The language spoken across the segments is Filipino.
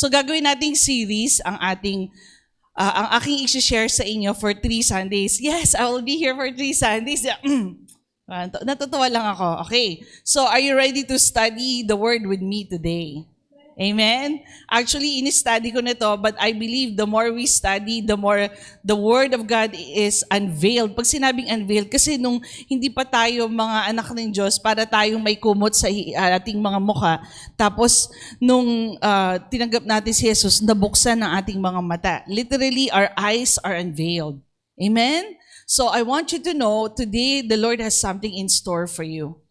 So gagawin nating series ang aking i-share sa inyo for 3 Sundays. Yes, I will be here for 3 Sundays. Natutuwa lang ako. Okay. So are you ready to study the Word with me today? Amen? Actually, in-study ko nito, but I believe the more we study, the more the Word of God is unveiled. Pag sinabing unveiled, kasi nung hindi pa tayo mga anak ng Diyos, para tayong may kumot sa ating mga mukha, tapos nung tinanggap natin si Jesus, nabuksan ng ating mga mata. Literally, our eyes are unveiled. Amen? So I want you to know, today, the Lord has something in store for you.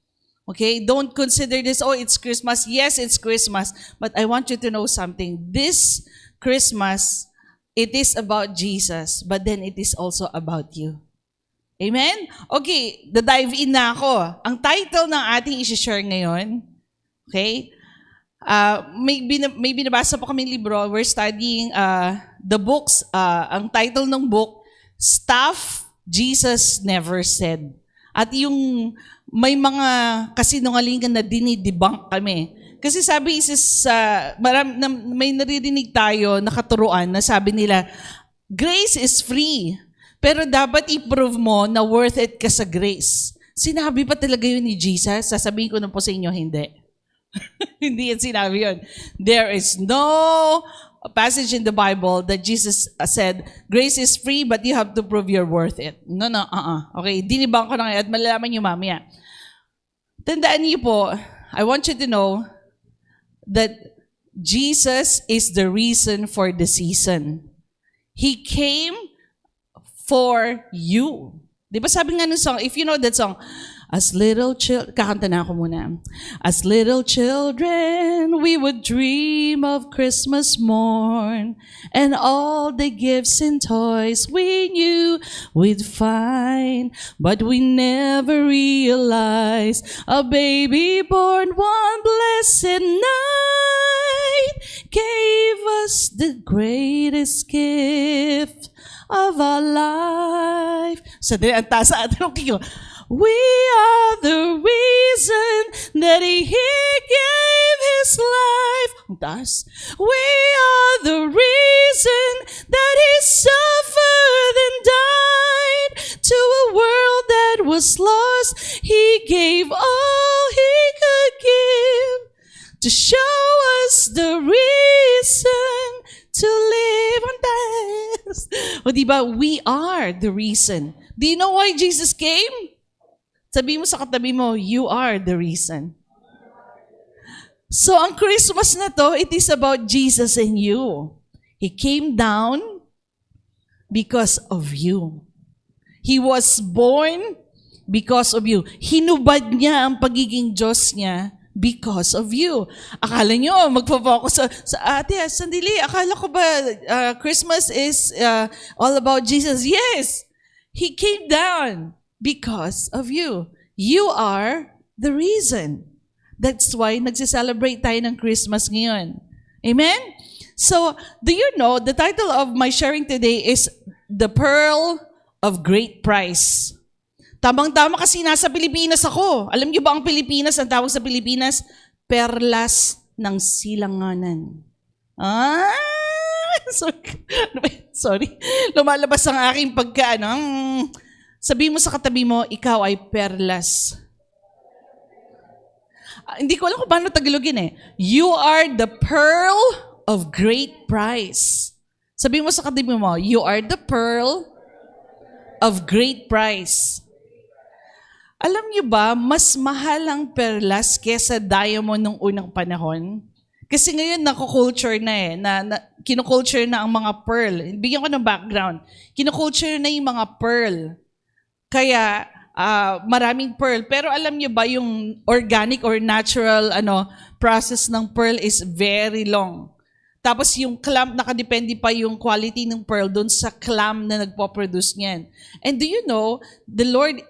Okay, don't consider this, oh, it's Christmas. Yes, it's Christmas. But I want you to know something. This Christmas, it is about Jesus, but then it is also about you. Amen? Okay, dive in na ako. Ang title ng ating i-share ngayon, okay, may binabasa po kami libro. We're studying the books. Ang title ng book, Stuff Jesus Never Said. At yung may mga kasinungalingan na dinidebunk kami. Kasi sabi may naririnig tayo na katuruan na sabi nila, grace is free, pero dapat i-prove mo na worth it ka sa grace. Sinabi pa talaga yun ni Jesus? Sasabihin ko na po sa inyo, hindi. Hindi yan sinabi yun. There is no passage in the Bible that Jesus said, grace is free, but you have to prove you're worth it. No. Okay, dinibang ko na ngayon at malalaman niyo mamaya. Tandaan niyo po, I want you to know that Jesus is the reason for the season. He came for you. Di ba sabi nga ng song, if you know that song, as little children, kakanta na ako muna. As little children, we would dream of Christmas morn, and all the gifts and toys we knew we'd find. But we never realized a baby born one blessed night gave us the greatest gift of our life. So, ang taas sa atin, we are the reason that He gave His life. Thus, we are the reason that He suffered and died. To a world that was lost, He gave all He could give to show us the reason to live on this. O diba, we are the reason. Do you know why Jesus came? Sabi mo sa katabi mo, you are the reason. So, ang Christmas na to, it is about Jesus and you. He came down because of you. He was born because of you. Hinubad niya ang pagiging Diyos niya because of you. Akala nyo, magpo-focus sa ate, sandali, akala ko ba Christmas is all about Jesus? Yes! He came down because of you. You are the reason. That's why nagse-celebrate tayo ng Christmas ngayon. Amen? So, do you know, the title of my sharing today is The Pearl of Great Price. Tamang-tama kasi nasa Pilipinas ako. Alam niyo ba ang Pilipinas, ang tawag sa Pilipinas? Perlas ng Silanganan. Sorry. Lumalabas ang aking sabi mo sa katabi mo, ikaw ay perlas. Hindi ko alam kung paano Tagalogin eh. You are the pearl of great price. Sabi mo sa katabi mo, you are the pearl of great price. Alam niyo ba, mas mahal ang perlas kesa diamond nung unang panahon? Kasi ngayon nako-culture na eh, kino-culture na ang mga pearl. Bigyan ko ng background. Kino-culture na yung mga pearl. Kaya maraming pearl. Pero alam niyo ba yung organic or natural process ng pearl is very long. Tapos yung clam, nakadepende pa yung quality ng pearl doon sa clam na nagpo-produce niyan. And do you know, the Lord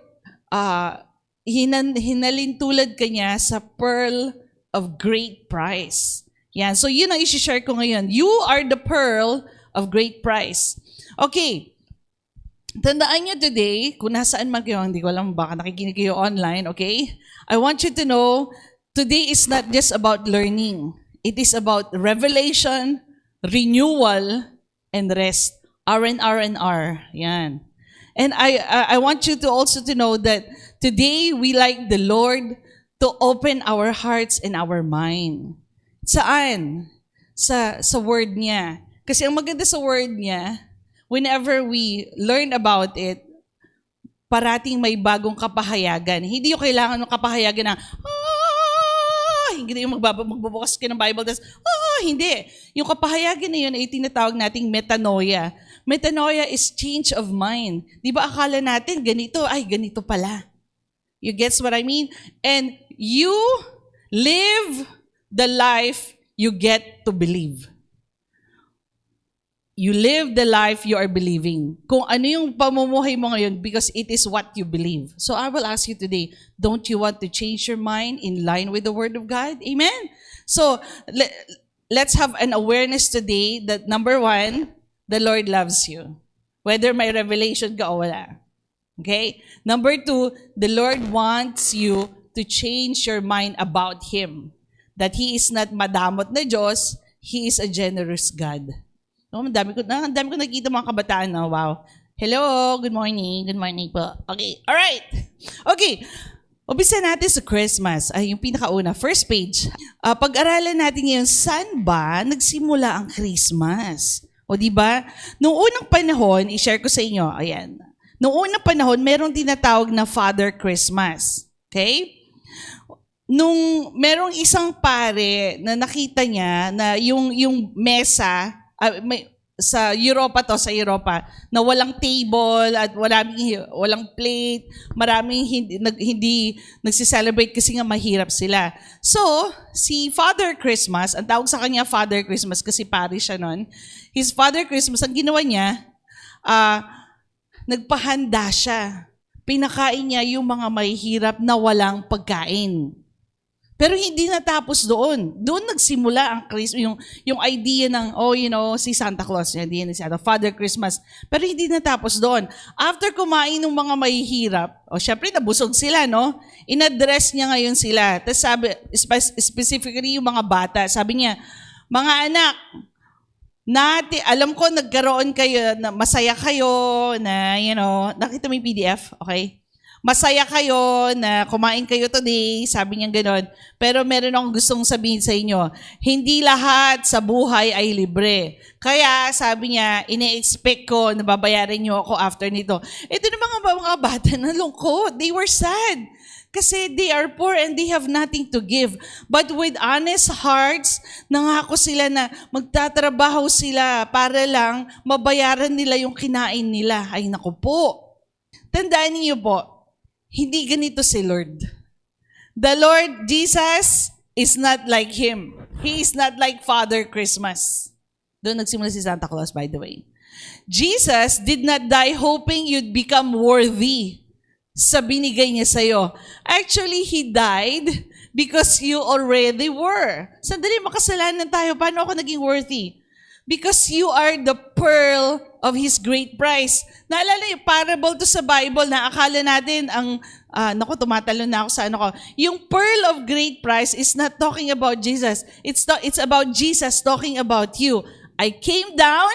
hinalintulad kanya sa pearl of great price. Yan. So yun ang i-share ko ngayon. You are the pearl of great price. Okay. Tandaan nyo today, kung nasaan man kayo, hindi ko alam, baka nakikinig kayo online, okay? I want you to know, today is not just about learning. It is about revelation, renewal, and rest. R. Yan. And I want you to also to know that today we like the Lord to open our hearts and our mind. Saan? Sa word niya. Kasi ang maganda sa word niya, whenever we learn about it, parating may bagong kapahayagan. Hindi yung kailangan ng kapahayagan na, hindi yung magbubukas ka ng Bible, tapos, hindi. Yung kapahayagan na yun ay tinatawag nating metanoia. Metanoia is change of mind. Di ba akala natin, ganito pala. You gets what I mean? And you live the life you get to believe. You live the life you are believing. Kung ano yung pamumuhay mo ngayon, because it is what you believe. So I will ask you today, don't you want to change your mind in line with the Word of God? Amen? So let's have an awareness today that number one, the Lord loves you. Whether may revelation ka o wala. Okay? Number two, the Lord wants you to change your mind about Him. That He is not madamot na Diyos, He is a generous God. No, ang dami ko nakita mga kabataan na, wow. Hello, good morning po. Okay, alright. Okay, umpisa natin sa Christmas. Ay, yung pinakauna, first page. Pag-aralan natin ngayon, saan ba nagsimula ang Christmas? O di ba? Noong unang panahon, i-share ko sa inyo, ayan. Noong unang panahon, merong tinatawag na Father Christmas. Okay? Nung merong isang pare na nakita niya na yung mesa, sa Europa, na walang table at walang plate, maraming hindi nagsi-celebrate kasi nga mahirap sila. So, si Father Christmas, ang tawag sa kanya Father Christmas kasi pare siya nun, his Father Christmas, ang ginawa niya, nagpahanda siya. Pinakain niya yung mga mahihirap na walang pagkain. Pero hindi natapos doon. Doon nagsimula ang Christmas, yung idea ng, si Santa Claus, hindi yan si Father Christmas. Pero hindi natapos doon. After kumain ng mga mahihirap, syempre nabusog sila, no? In-address niya ngayon sila. Tapos sabi, specifically yung mga bata, sabi niya, mga anak, alam ko nagkaroon kayo, na masaya kayo, na, nakita mo yung PDF, okay? Masaya kayo na kumain kayo today, sabi niya gano'n. Pero meron akong gustong sabihin sa inyo, hindi lahat sa buhay ay libre. Kaya sabi niya, ine-expect ko na babayaran niyo ako after nito. Ito na mga bata na lungkot. They were sad. Kasi they are poor and they have nothing to give. But with honest hearts, nangako sila na magtatrabaho sila para lang mabayaran nila yung kinain nila. Ay naku po. Tandaan niyo po, hindi ganito si Lord. The Lord Jesus is not like Him. He is not like Father Christmas. Doon nagsimula si Santa Claus, by the way. Jesus did not die hoping you'd become worthy sa binigay niya sa'yo. Actually, He died because you already were. Sandali, makasalanan tayo. Paano ako naging worthy? Because you are the pearl of His great price. Naalala yung parable to sa Bible na akala natin tumatalon na ako sa Yung pearl of great price is not talking about Jesus. It's about Jesus talking about you. I came down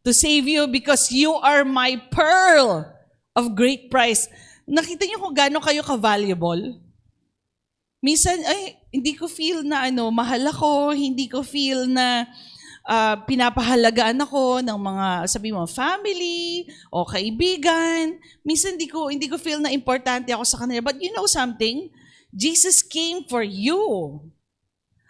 to save you because you are my pearl of great price. Nakita niyo kung gaano kayo ka-valuable? Minsan, hindi ko feel na mahal ako, hindi ko feel na pinapahalagaan ako ng mga, sabi mo, family o kaibigan. Minsan hindi ko feel na importante ako sa kanila. But you know something? Jesus came for you.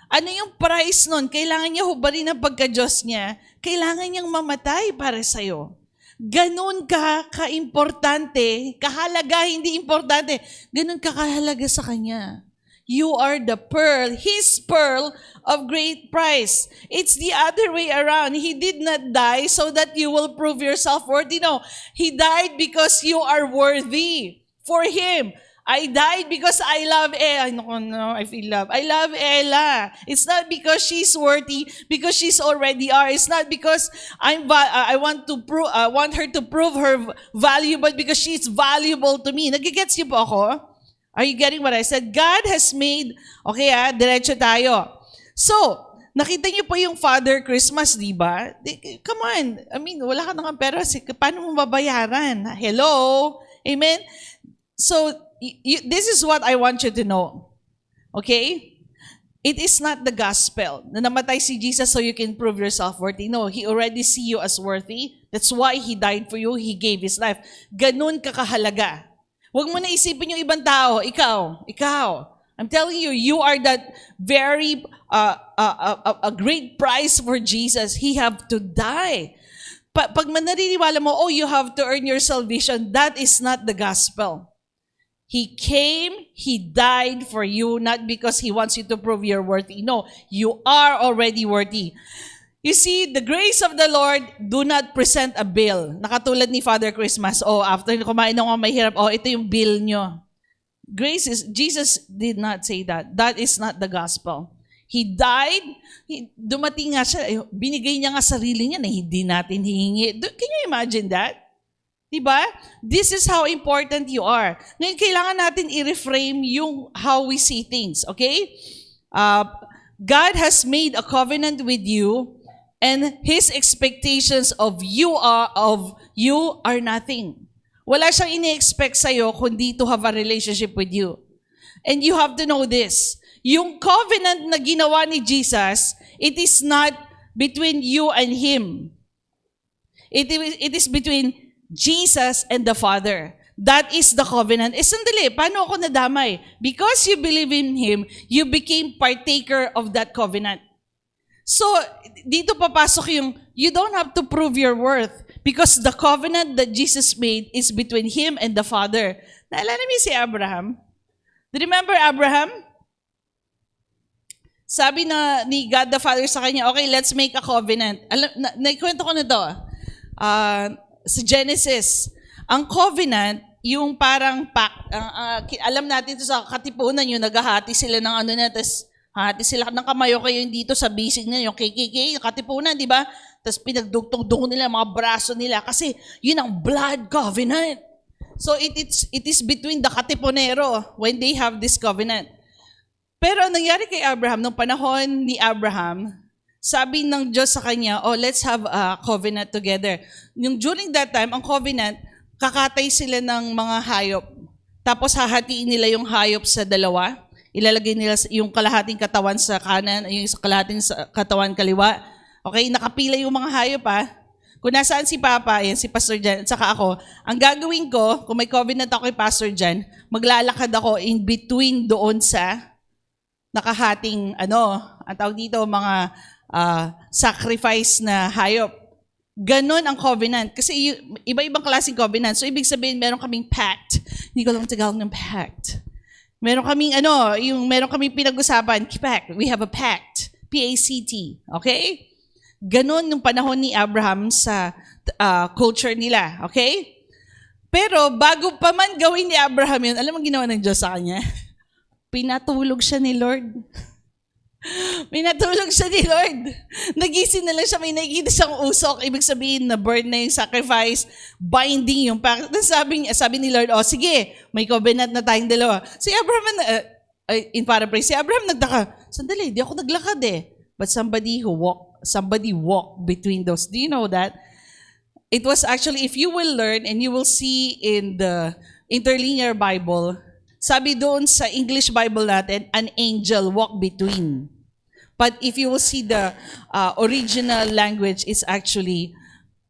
Ano yung price nun? Kailangan niya hubarin ang pagka-Diyos niya. Kailangan niyang mamatay para sa'yo. Ganun ka-importante, kahalaga, hindi importante. Ganun ka-kahalaga sa Kanya. You are the pearl, His pearl of great price. It's the other way around. He did not die so that you will prove yourself worthy. No, He died because you are worthy for Him. I died because I love Ella. No, I feel love. I love Ella. It's not because she's worthy, because she's already are. It's not because I want her to prove her value, but because she's valuable to me. Nagigets niyo po ako? Are you getting what I said? God has made, diretso tayo. So, Nakita niyo po yung Father Christmas, di ba? Come on. I mean, wala ka nang pera. Paano mo babayaran? Hello? Amen? So, this is what I want you to know. Okay? It is not the gospel na namatay si Jesus so you can prove yourself worthy. No, He already see you as worthy. That's why He died for you. He gave His life. Ganun kakahalaga. Huwag mo na isipin yung ibang tao. Ikaw. I'm telling you, you are that very a great price for Jesus. He have to die. Pag mananiniwala mo, you have to earn your salvation, that is not the gospel. He came, He died for you, not because He wants you to prove you're worthy. No, you are already worthy. You see, the grace of the Lord do not present a bill. Nakatulad ni Father Christmas, after kumain ng mga mahirap, ito yung bill nyo. Jesus did not say that. That is not the gospel. He died, dumating nga siya, binigay niya nga sarili niya na hindi natin hihingi. Can you imagine that? Diba? This is how important you are. Ngayon, kailangan natin i-reframe yung how we see things, okay? God has made a covenant with you and His expectations of you are nothing. Wala siyang ini-expect sa'yo kundi to have a relationship with you. And you have to know this. Yung covenant na ginawa ni Jesus, it is not between you and Him. It is between Jesus and the Father. That is the covenant. Sandali, paano ako nadamay? Because you believe in Him, you became partaker of that covenant. So, dito papasok yung, you don't have to prove your worth because the covenant that Jesus made is between Him and the Father. Naalala niyo si Abraham? Do you remember Abraham? Sabi na ni God the Father sa kanya, okay, let's make a covenant. Naikwento ko na to. Sa Genesis, ang covenant, yung parang pact, alam natin ito sa katipunan, yung naghahati sila ng tapos hati sila ng kamayo kayo dito sa bisig nila, yung KKK, yung katipunan, di ba? Tapos pinagdugtong-dung nila, mga braso nila, kasi yun ang blood covenant. So it is between the katipunero when they have this covenant. Pero nangyari kay Abraham, nung panahon ni Abraham, sabi ng Diyos sa kanya, let's have a covenant together. Yung during that time, ang covenant, kakatay sila ng mga hayop. Tapos hahatiin nila yung hayop sa dalawa. Ilalagay nila yung kalahating katawan sa kanan, yung kalahating katawan kaliwa. Okay, nakapila yung mga hayop Kung nasaan si Papa, yan si Pastor Jan, at saka ako, ang gagawin ko, kung may covenant ako kay Pastor Jan, maglalakad ako in between doon sa nakahating, ang tawag dito, mga sacrifice na hayop. Ganon ang covenant. Kasi iba-ibang klaseng covenant. So, ibig sabihin, meron kaming pact. Hindi ko lang Tagalog ng pact. Meron kaming meron kaming pinag-usapan, pact. We have a pact. P-A-C-T. Okay? Ganon yung panahon ni Abraham sa culture nila. Okay? Pero bago pa man gawin ni Abraham yun, alam mo ginawa ng Diyos sa kanya? Pinatulog siya ni Lord. Pinatulog siya ni Lord. Nagising na lang siya, may nakikita siyang usok. Ibig sabihin na burn na yung sacrifice, binding yung pact. Sabi ni Lord, sige, may covenant na tayong dalawa. Si Abraham, in paraphrase, si Abraham nagtaka, sandali, di ako naglakad But somebody walked between those. Do you know that? It was actually, if you will learn and you will see in the interlinear Bible, sabi doon sa English Bible natin, an angel walked between. But if you will see the original language, it's actually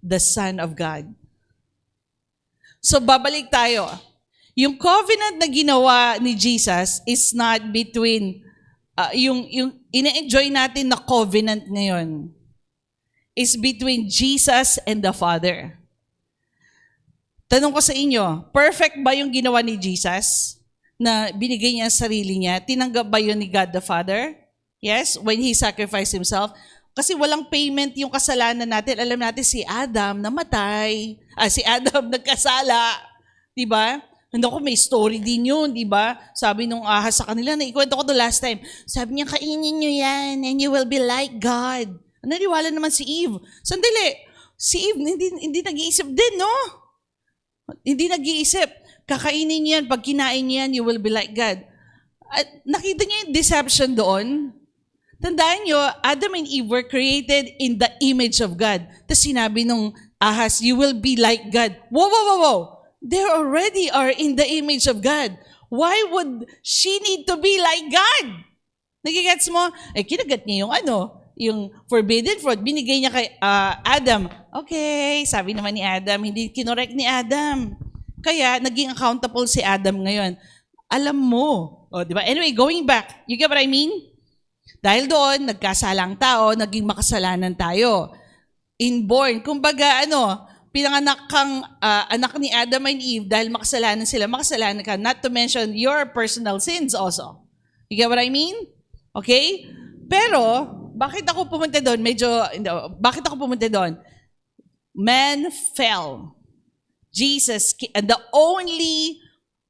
the Son of God. So babalik tayo. Yung covenant na ginawa ni Jesus is not between, yung ina-enjoy natin na covenant ngayon, is between Jesus and the Father. Tanong ko sa inyo, perfect ba yung ginawa ni Jesus na binigay niya ang sarili niya? Tinanggap ba yun ni God the Father? Yes, when He sacrificed Himself. Kasi walang payment yung kasalanan natin. Alam natin si Adam namatay. Si Adam nagkasala. Diba? Ko may story din yun, diba? Sabi nung ahas sa kanila, naikwento ko to last time. Sabi niya, kainin nyo yan and you will be like God. Naniwala naman si Eve. Sandali, si Eve hindi nag-iisip din, no? Hindi nag-iisip. Kakainin yan, pag kinain yan, you will be like God. At nakita niyo yung deception doon? Tandaan nyo, Adam and Eve were created in the image of God. Tapos sinabi nung Ahaz, you will be like God. Whoa, whoa, whoa, whoa. They already are in the image of God. Why would she need to be like God? Nagigets mo? Kinagat niya yung forbidden fruit. Binigay niya kay Adam. Okay, sabi naman ni Adam, hindi kinorek ni Adam. Kaya, naging accountable si Adam ngayon. Alam mo. Di ba? Anyway, going back. You get what I mean? Dahil doon, nagkasalang tao, naging makasalanan tayo. Inborn. Kumbaga, pinanganak kang anak ni Adam and Eve dahil makasalanan sila. Makasalanan ka. Not to mention your personal sins also. You get what I mean? Okay? Pero, bakit ako pumunta doon? Bakit ako pumunta doon? Man fell. Jesus, and the only,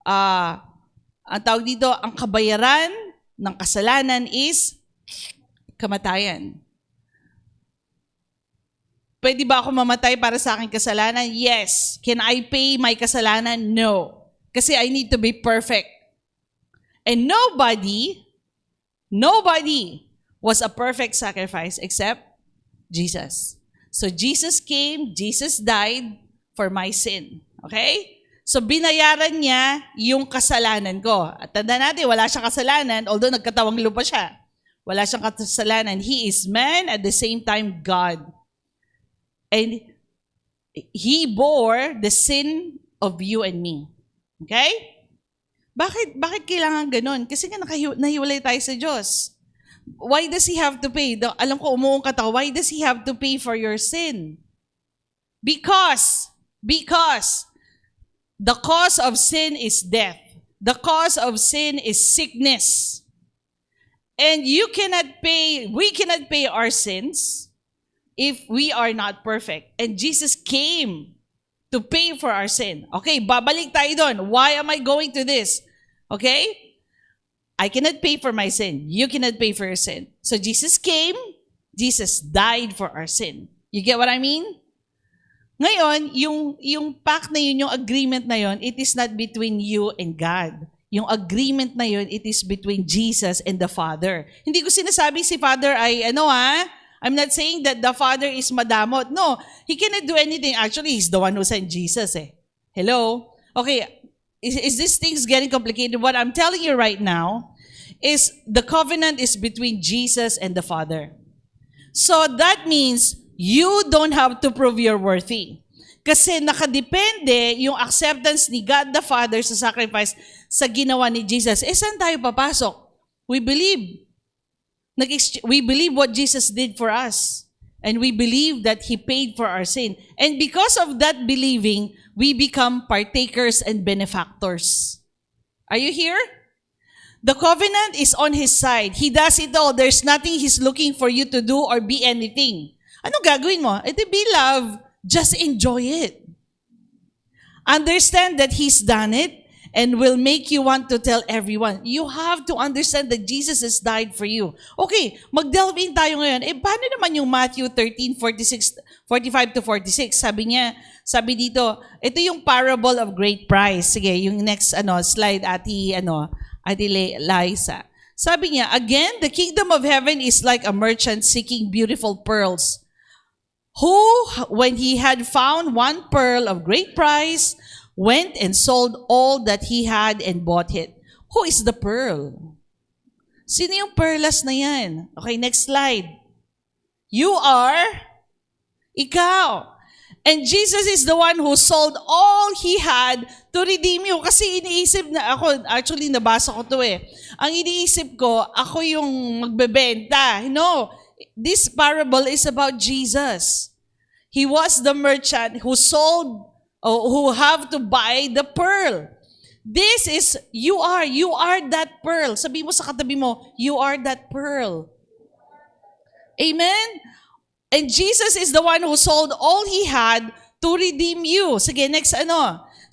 ang tawag dito, ang kabayaran ng kasalanan is kamatayan. Pwede ba ako mamatay para sa aking kasalanan? Yes. Can I pay my kasalanan? No. Kasi I need to be perfect. And nobody was a perfect sacrifice except Jesus. So Jesus came, Jesus died for my sin. Okay? So binayaran niya yung kasalanan ko. At tanda natin, wala siyang kasalanan, although nagkatawang lupa siya. Wala siyang kasalanan. He is man, at the same time, God. And He bore the sin of you and me. Okay? Bakit kailangan ganun? Kasi nga nahiwalay tayo sa Diyos. Why does He have to pay? Alam ko, umuungkat ako. Why does He have to pay for your sin? Because the cause of sin is death. The cause of sin is sickness. And we cannot pay our sins if we are not perfect. And Jesus came to pay for our sin. Okay, babalik tayo doon. Why am I going to this? Okay? I cannot pay for my sin. You cannot pay for your sin. So Jesus came, Jesus died for our sin. You get what I mean? Ngayon, yung pact na yun, yung agreement na yun, it is not between you and God. Yung agreement na yun, it is between Jesus and the Father. Hindi ko sinasabi si Father ay I'm not saying that the Father is madamot. No, He cannot do anything. Actually, He's the one who sent Jesus Hello? Okay, is this things getting complicated? What I'm telling you right now is the covenant is between Jesus and the Father. So that means you don't have to prove you're worthy. Kasi nakadepende yung acceptance ni God the Father sa sacrifice sa ginawa ni Jesus. Saan tayo papasok? We believe. We believe what Jesus did for us. And we believe that He paid for our sin. And because of that believing, we become partakers and benefactors. Are you here? The covenant is on His side. He does it all. There's nothing He's looking for you to do or be anything. Ano gagawin mo? To be love, just enjoy it. Understand that He's done it and will make you want to tell everyone. You have to understand that Jesus has died for you. Okay, mag-delve in tayo ngayon. Paano naman yung Matthew 13:45-46? Sabi dito, ito yung parable of great price. Sige, yung next slide, Ate Liza. Sabi niya, again, the kingdom of heaven is like a merchant seeking beautiful pearls, who, when he had found one pearl of great price, went and sold all that he had and bought it. Who is the pearl? Sino yung perlas na yan? Okay, next slide. You are ikaw. And Jesus is the one who sold all He had to redeem you. Kasi iniisip na ako, actually nabasa ko to Ang iniisip ko, ako yung magbebenta. No, this parable is about Jesus. He was the merchant who sold, who have to buy the pearl. This is, you are that pearl. Sabi mo sa katabi mo, you are that pearl. Amen? And Jesus is the one who sold all He had to redeem you. Sige, next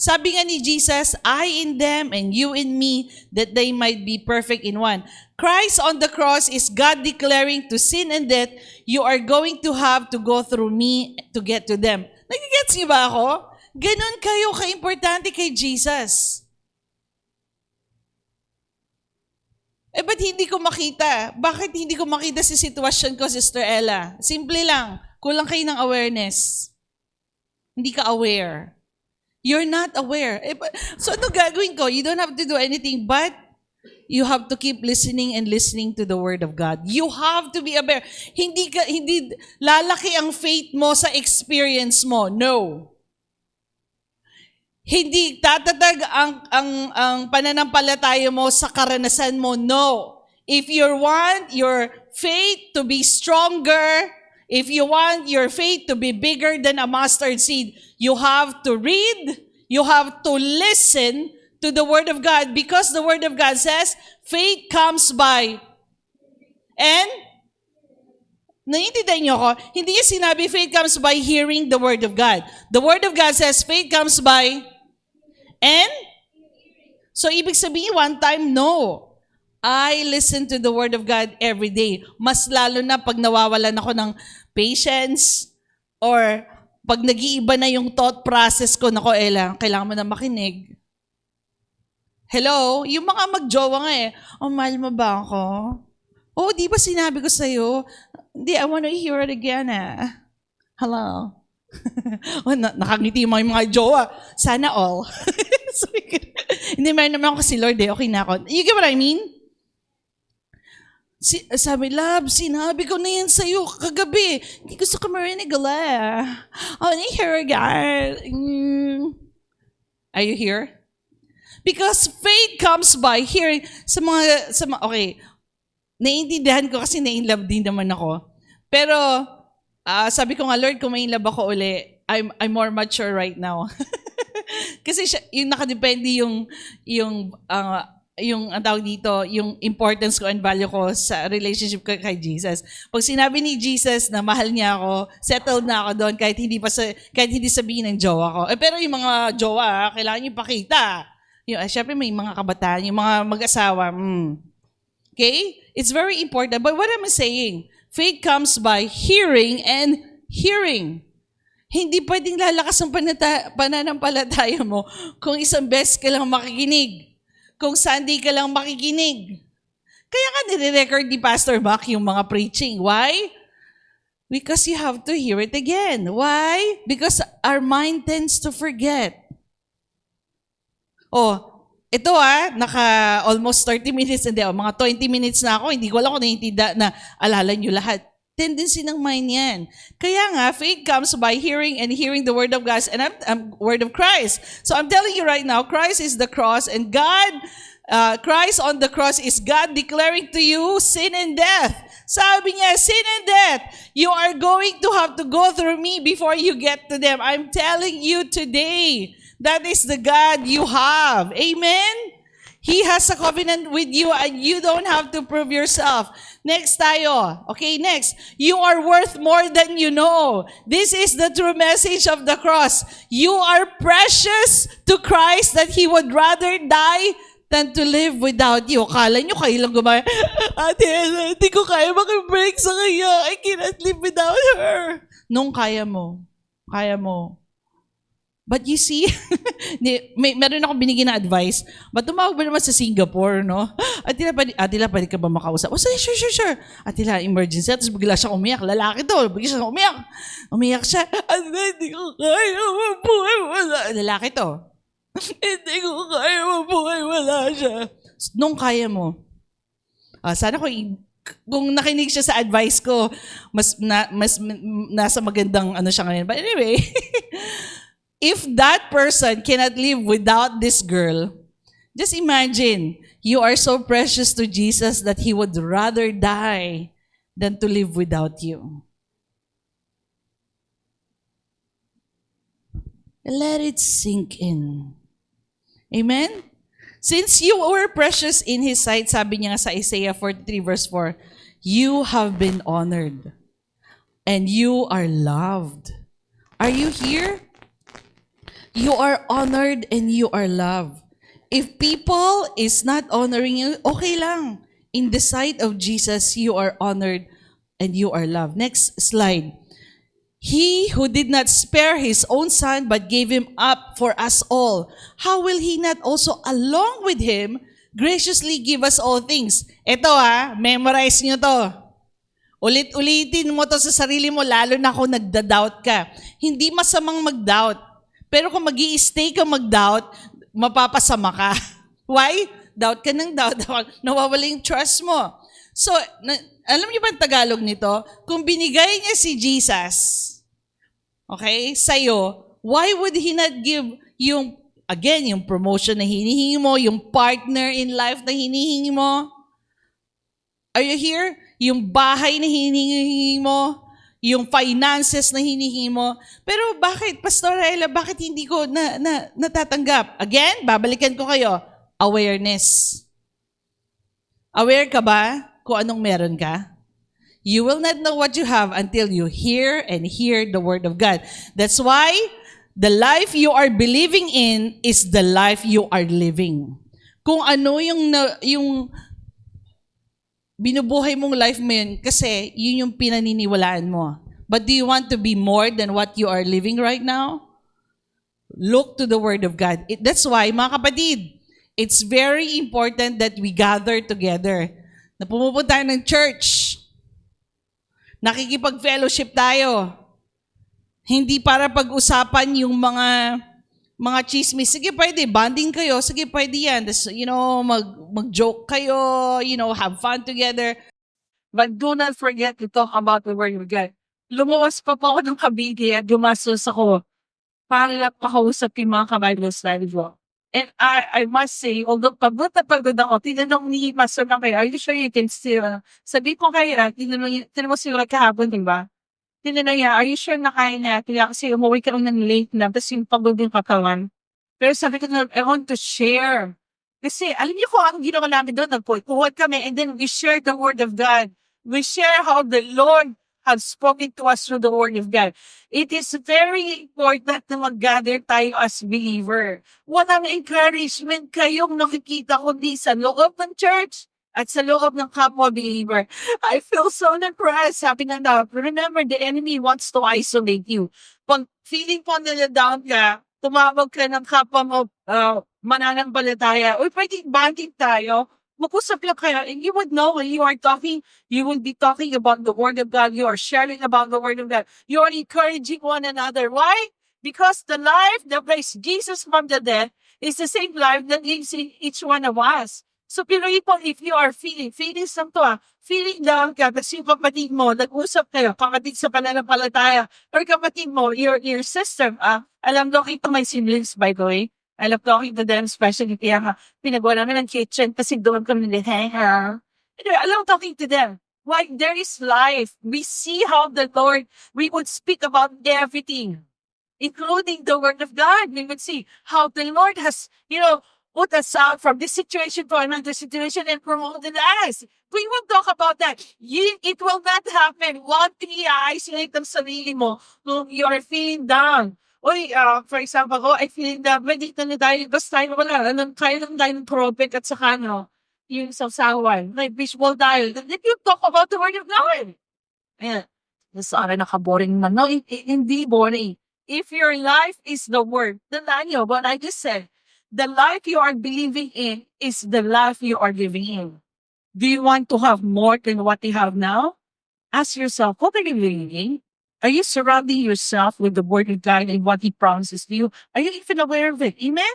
Sabi nga ni Jesus, I in them and you in me, that they might be perfect in one. Christ on the cross is God declaring to sin and death, you are going to have to go through me to get to them. Nagigets niyo ba ako? Ganon kayo ka-importante kay Jesus. Ba't hindi ko makita? Bakit hindi ko makita si sitwasyon ko, Sister Ella? Simple lang. Kulang kayo ng awareness. Hindi ka aware. You're not aware. So ano gagawin ko? You don't have to do anything but you have to keep listening and listening to the Word of God. You have to be aware. Hindi lalaki ang faith mo sa experience mo. No. Hindi tatatag ang pananampalataya mo sa karanasan mo. No. If you want your faith to be stronger, if you want your faith to be bigger than a mustard seed, you have to read, you have to listen to the Word of God, because the Word of God says, faith comes by, and, naiintindihan niyo ako, hindi niya sinabi faith comes by hearing the Word of God. The Word of God says faith comes by, and, so ibig sabihin one time, no. I listen to the Word of God every day. Mas lalo na pag nawawalan ako ng patience, or pag nag-iiba na yung thought process ko, nako Ella, kailangan mo na makinig. Hello? Yung mga magjowa nga mahal mo ba ako? Di ba sinabi ko sa'yo? Hindi, I want to hear it again Hello? Nakangiti yung mga jowa. Sana all. So, hindi, meron naman ako si Lord okay na ako. You get what I mean? Sabi, love, sinabi ko na yan sa'yo kagabi. Hindi gusto ko marinig ulit. I want to hear again. Are you here? Because faith comes by hearing. Okay, naiintindihan ko kasi na-inlove din naman ako. Pero, sabi ko nga, Lord, kung ma-inlove ako uli, I'm more mature right now. Kasi yung nakadepende yung ang tawag dito, yung importance ko and value ko sa relationship ko kay Jesus. Pag sinabi ni Jesus na mahal niya ako, settled na ako doon kahit hindi sabihin ng jowa ko. Pero yung mga jowa, kailangan niyo ipakita. Siyempre may mga kabataan, yung mga mag-asawa. Okay? It's very important. But what am I saying? Faith comes by hearing and hearing. Hindi pwedeng lalakas ang pananampalataya mo kung isang beses ka lang makikinig. Kung Sunday ka lang makikinig. Kaya nga nire-record ni Pastor Mac yung mga preaching. Why? Because you have to hear it again. Why? Because our mind tends to forget. Ito naka almost 30 minutes, mga 20 minutes na ako, hindi ko alam kung naiintindihan na alala nyo lahat. Tendency ng mind yan. Kaya nga, faith comes by hearing and hearing the Word of God and Word of Christ. So I'm telling you right now, Christ is the cross, and Christ on the cross is God declaring to you sin and death. Sabi niya, sin and death, you are going to have to go through me before you get to them. I'm telling you today, that is the God you have. Amen? He has a covenant with you and you don't have to prove yourself. Next tayo. Okay, next. You are worth more than you know. This is the true message of the cross. You are precious to Christ that He would rather die than to live without you. Kala nyo kayo lang gumaya, Ate Ella, hindi ko kaya makibreak sa kanya. I cannot live without her. Nung kaya mo. Kaya mo. But you see, meron akong binigyan na advice. But tumawag ba naman sa Singapore, no? Atila, pwede ka ba makausap? Sure. Atila, emergency. Tapos bigla siya umiyak. Lalaki to. Bigla siya umiyak. Umiyak siya. Atila, hindi ko kaya mabuhay wala. Lalaki to. Hindi ko kaya mabuhay wala siya. Nung kaya mo. Sana kung nakinig siya sa advice ko, mas nasa magandang siya ngayon. But anyway, if that person cannot live without this girl, just imagine, you are so precious to Jesus that He would rather die than to live without you. Let it sink in. Amen? Since you were precious in His sight, sabi niya sa Isaiah 43 verse 4, you have been honored and you are loved. Are you here? You are honored and you are loved. If people is not honoring you, okay lang. In the sight of Jesus, you are honored and you are loved. Next slide. He who did not spare His own Son but gave Him up for us all, how will He not also along with Him graciously give us all things. Ito memorize nyo to. Ulit-ulitin mo to sa sarili mo, lalo na kung nagda-doubt ka. Hindi masamang mag-doubt. Pero kung mag-i-stay ka mag-doubt, mapapasama ka. Why? Doubt ka ng doubt. Nawawala yung trust mo. So, alam niyo ba ang Tagalog nito? Kung binigay niya si Jesus, okay, sa'yo, why would He not give yung, again, yung promotion na hinihingi mo, yung partner in life na hinihingi mo? Are you here? Yung bahay na hinihingi mo, yung finances na hinihingi mo. Pero bakit, Pastor Ayla, bakit hindi ko natatanggap? Again, babalikan ko kayo. Awareness. Aware ka ba kung anong meron ka? You will not know what you have until you hear and hear the Word of God. That's why the life you are believing in is the life you are living. Kung ano yung binubuhay mong life mo yun, kasi yun yung pinaniniwalaan mo. But do you want to be more than what you are living right now? Look to the Word of God. That's why, mga kapatid, it's very important that we gather together. Na pumupunta tayo ng church. Nakikipag-fellowship tayo. Hindi para pag-usapan yung mga chismis. Sige, pwede. Bonding kayo. Sige, pwede yan. Das, mag-joke kayo. Have fun together. But do not forget to talk about the Word of God. Lumuwas pa po ako ng Cavite at gumastos ako para pakausap yung mga ka-Bible study ko. And I must say, although pagod na pagod ako, tinanong ni Pastor na kayo, are you sure you can still? Sabi ko kaya, tinanong mo sila kahapon, diba? Tinanong niya, are you sure na kaya na? Kasi umuwi ka lang ng late na, tapos yung pagod yung katawan. Pero sabi ko na, I want to share. Kasi alam niyo kung ang ginawa namin doon, nagpupuhat kami, and then we share the Word of God. We share how the Lord has spoken to us through the Word of God. It is very important na mag-gather tayo as believer. Walang encouragement kayong nakikita kundi sa loob ng church at sa loob ng kapwa believer. I feel so depressed. Sabi nga na, remember, the enemy wants to isolate you. Pag feeling po nila down ka, tumawag ka ng kapwa mo, mananampalataya, o pwede banding tayo, mag-usap lang kayo, and you would know when you are talking, you will be talking about the Word of God, you are sharing about the Word of God, you are encouraging one another. Why? Because the life that raised Jesus from the dead is the same life that lives in each one of us. So, pinuhin po, if you are feeling feeling down ka, kasi yung kapatid mo, nag-usap kayo, kapatid sa pananampalataya, or kapatid mo, your sister, alam daw ito may siblings, by the way. I love talking to them, especially kaya pinagawa namin ng kitchen kasi doon kami niliheng. Anyway, I love talking to them. Why? There is life. We see how the Lord, we would speak about everything, including the Word of God. We would see how the Lord has, put us out from this situation to another situation and promoted us. We will talk about that. It will not happen. One thing, i-isolate ang sarili mo kung you are feeling down. Uy, for example, I feel na pwede na tayo, basta tayo wala, kaya lang tayo ng prophet at saka, yung sawsawan, like visual tayo. Then you talk about the Word of God. Ayan. Sana naka-boring man. No, hindi boring. If your life is the Word, tandaan nyo, what I just said, the life you are believing in is the life you are living in. Do you want to have more than what you have now? Ask yourself, what are you living in? Are you surrounding yourself with the Word of God and what He promises to you? Are you even aware of it? Amen?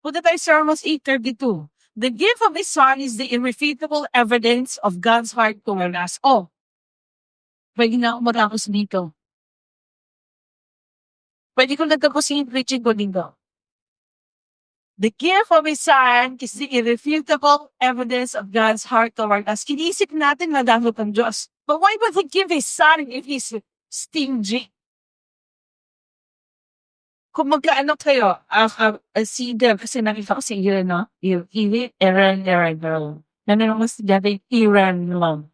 Punta tayo sa Romans 8:32. The gift of His Son is the irrefutable evidence of God's heart toward us. Oh, pwede na ako matapos dito. Pwede ko nagtapos yung preaching ko dito. The gift of His Son is the irrefutable evidence of God's heart toward us. Kinisip natin na dahil ng Diyos. But why would He give His Son if He's stingy? Kung magkaano kayo, si Deb, kasi nakita ko si Iran, no? Iran. Nananong mas dati, Iran lang.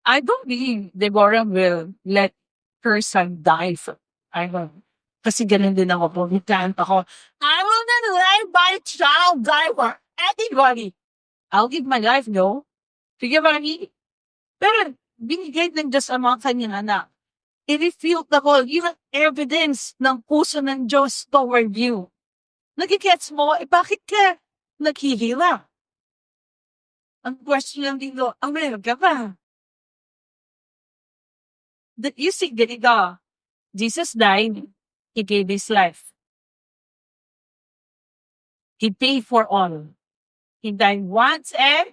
I don't believe Deborah will let her son die for, I don't. Kasi ganun din ako, pumitaan ako, I will not let my child die for anybody. I'll give my life, no? Sige ba ni? Pero, binigay ng Diyos ang mga kanyang anak. I-refute ako, yung evidence ng puso ng Diyos toward you. Nagigets mo, bakit ka naghihila? Ang question lang dito, meron ka ba? You see, ganito. Jesus died. He gave his life. He paid for all. He died once and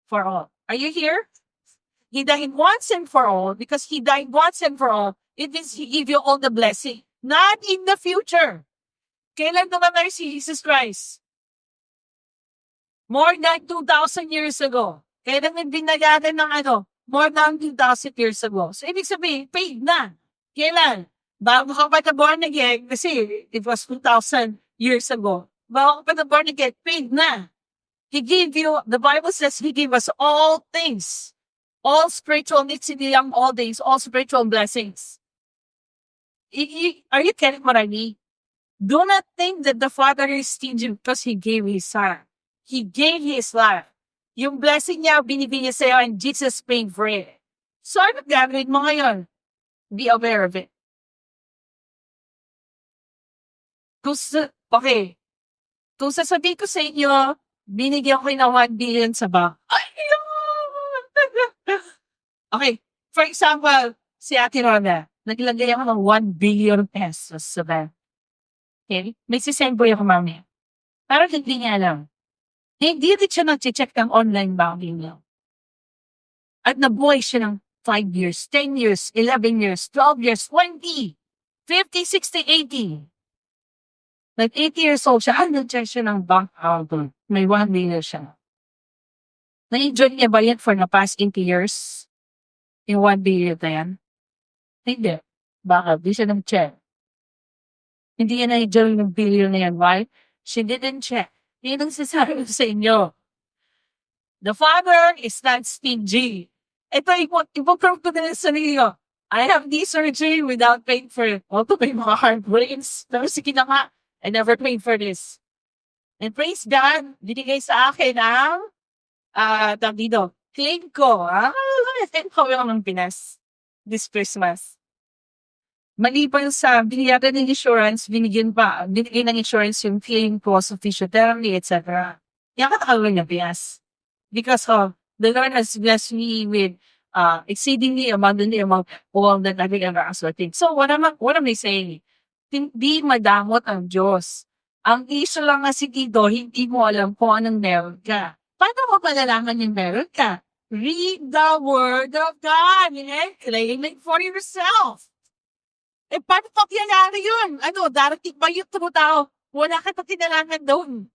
for all. Are you here? He died once and for all because he died once and for all. It means he gave you all the blessing. Not in the future. Kailan naman si Jesus Christ? More than 2,000 years ago. Kailan yung binayaran ng more than 2,000 years ago. So, ibig sabihin, paid na. Kailan? Bago ka pa na-born again, kasi it was 2,000 years ago. Bago ka pa na-born again, paid na. He gave you, the Bible says, He gave us all things. All spiritual needs in the young old days, all spiritual blessings. Are you getting what I mean? Do not think that the Father is stingy because He gave His Son. He gave His life. Yung blessing niya, binibigay sa'yo and Jesus paid for it. So, ano gagawin mo ngayon? Be aware of it. Kung sasabihin ko sa inyo, binigyan ko ng 1 billion sa bank. Okay, for example, si Ate Rona, naglagay ako ng 1 billion pesos sa bank. Okay? May sisend ko yung mamaya. Pero hindi niya alam. Hindi rin siya nag-check ng online banking niya. At nabuhay siya ng 5 years, 10 years, 11 years, 12 years, 20, 50, 60, 80. Like 80 years old siya, nag-check siya ng bank account. May 1 billion siya. Na-enjoy niya ba yan for the past 80 years? Yung 1 billion na yan? Hindi. Baka, di siya nag-check. Hindi yan na-enjoy ng billion na yan. Why? She didn't check. Yan ang sasabi ko sa inyo. The Father is not stingy. Ito, ipoprove ko na sa sarili ko. I have this surgery without paying for it. Although may mga heartbreaks. Pero sige na nga, I never paid for this. And praise God, binigay sa akin ang claim ko. Claim ko yung ng Pinas this Christmas. Maliban sa binigyan ng insurance, binigay ng insurance yung claim ko sa physiotherapy, etc. Yan katakawin niya, Pinas. Because the Lord has blessed me with exceedingly abundantly among all that I can ever ask or think. So what am I saying? Hindi madamot ang Diyos. Ang issue lang kasi dito, hindi mo alam kung anong meron ka. Paano mo palalaman yung meron ka? Read the Word of God and claim it for yourself. Paano pag yanari yun? Darating ba yung tao? Wala ka pa kinalangan doon.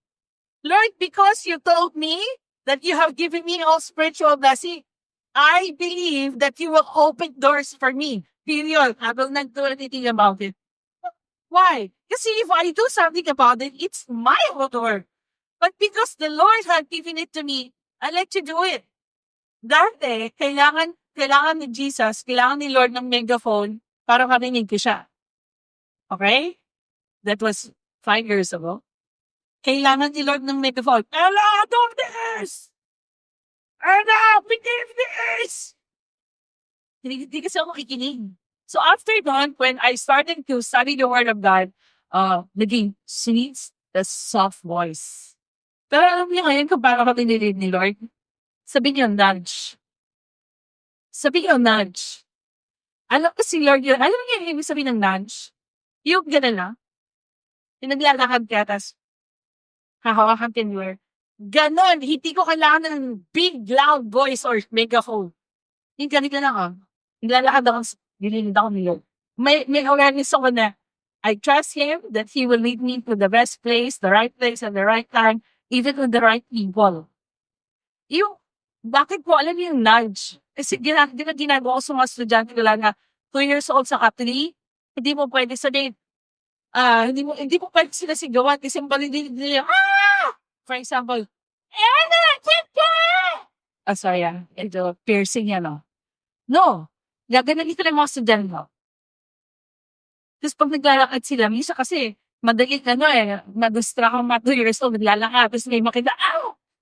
Lord, because you told me that you have given me all spiritual blessing, I believe that you will open doors for me. Period. Habang nag-do anything about it. Why? Kasi if I do something about it, it's my door. But because the Lord had given it to me, I like to do it. Dati, kailangan ni Jesus, kailangan ni Lord ng megaphone para marinig ko siya. Okay? That was 5 years ago. Kailangan ni Lord ng megaphone. Ella, do this! Ella, believe this! Hindi kasi ako makikinig. So after that, when I started to study the Word of God, naging sweet, the soft voice. Pero alam niyo ngayon kung paano ka tinilid ni Lord? Sabi niyo, nudge. Sabi niyo, nudge. Alam ko si Lord yun. Alam niyo yung ibig sabihin ng nudge? Yung gano'n na. Yung naglalakad ka, tas hahawakan ka ni Lord. Ganon. Hindi ko kailangan ng big, loud voice or megaphone. Yung ganito lang ako. Naglalakad ako, nililid ako ni Lord. May awareness ako na I trust Him that He will lead me to the best place, the right place, at the right time, even with the right people. Yung, bakit ko alam yung nudge? Kasi ginagawa ko sa mga estudyante ko lang na 2 years old sa 3, hindi mo pwede sabihin, hindi mo pwede sila sigawan kasi malidinig nila, for example, sorry, ito, piercing yan, no, gaganan ito ng mga estudyante ko. Tapos pag naglalakad sila, minsan kasi, madalit mag-distract ako mga 2 years old, naglalakad, tapos may makita,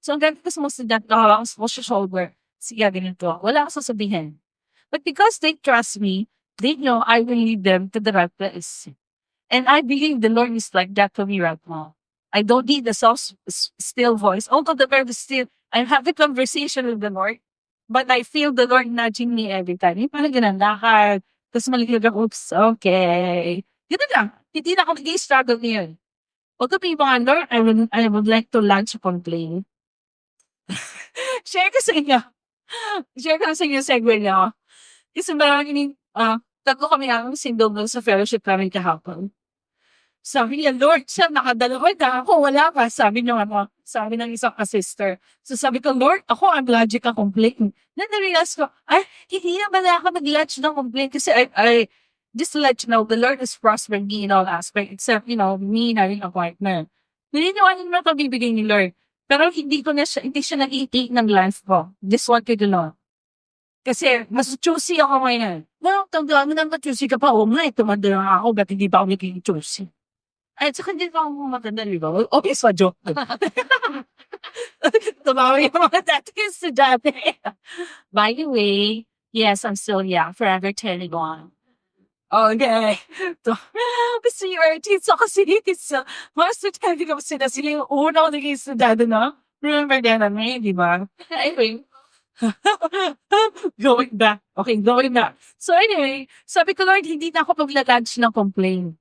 so, ang ganito sa mga estudyante ko, hawak ko sa shoulder, sige, ganito, wala akong sasabihin. But because they trust me, they know I will lead them to the right place. And I believe the Lord is like that for me right now. I don't need the soft, still voice. Although the verb is still, I'm having conversation with the Lord, but I feel the Lord nudging me every time. Yung parang ganun, lakad. Tapos maliglag ako, oops, okay. Ganun lang. Hindi na ako nag-struggle ngayon. Huwag may mga Lord, I would like to launch a complaint. Share ko sa inyo. Share ko sa inyo yung segue niyo. Kasi maraming, tatlo kami ang sindong sa fellowship namin kahapon. Sabi niya, Lord, siya, nakadalawa na ako, wala pa. Sabi ng isang sister. So sabi ko, Lord, ako, I'm logic a complaint. Then na-realize ko, hindi na ba ako nag-lodge ng complaint? Kasi just to let you know, the Lord has prospered me in all aspects, except, me having a partner. Naniniwala naman ito bibigay ni Lord. Pero hindi siya nag-i-take ng life ko. Just want you to know. Kasi, mas choosy ako ngayon. Well, tandaan mo naman, choosy ka pa. Oo nga, tumanda lang ako, ba't hindi pa ako naging choosy? Ay, saka hindi pa ako matanda, di ba? Okay, so joke. Tumawa yung mga dating estudyante. By the way, yes, I'm still young, forever 21. Okay. Kasi yung artist ako sinitisa. Mga estudyante ko sila yung una ko naging estudyante, no? Remember that on me, di ba? Anyway. Going back. Okay, going back. So anyway, sabi ko, Lord, hindi na ako pagla-lodge ng complaint.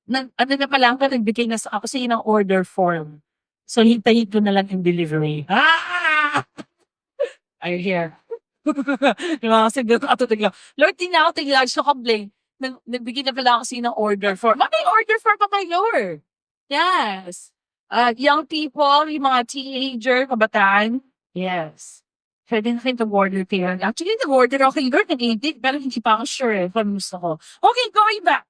Ano na pala ako, nagbigay na ako sa ng order form. So, hintayin ko na lang yung delivery. Are you here? Kasi ako tigla. Lord, di na ako tigla. So, complain. Nagbigay na pala ako sa ng order form. May order form pa kay Lord. Yes. Young people, yung mga teenager, kabataan. Yes. Pwede na kayo order kayo. Actually, nag-order ako kay Lord, nag-edit, pero hindi pa ako sure kung gusto ko. Okay, going back.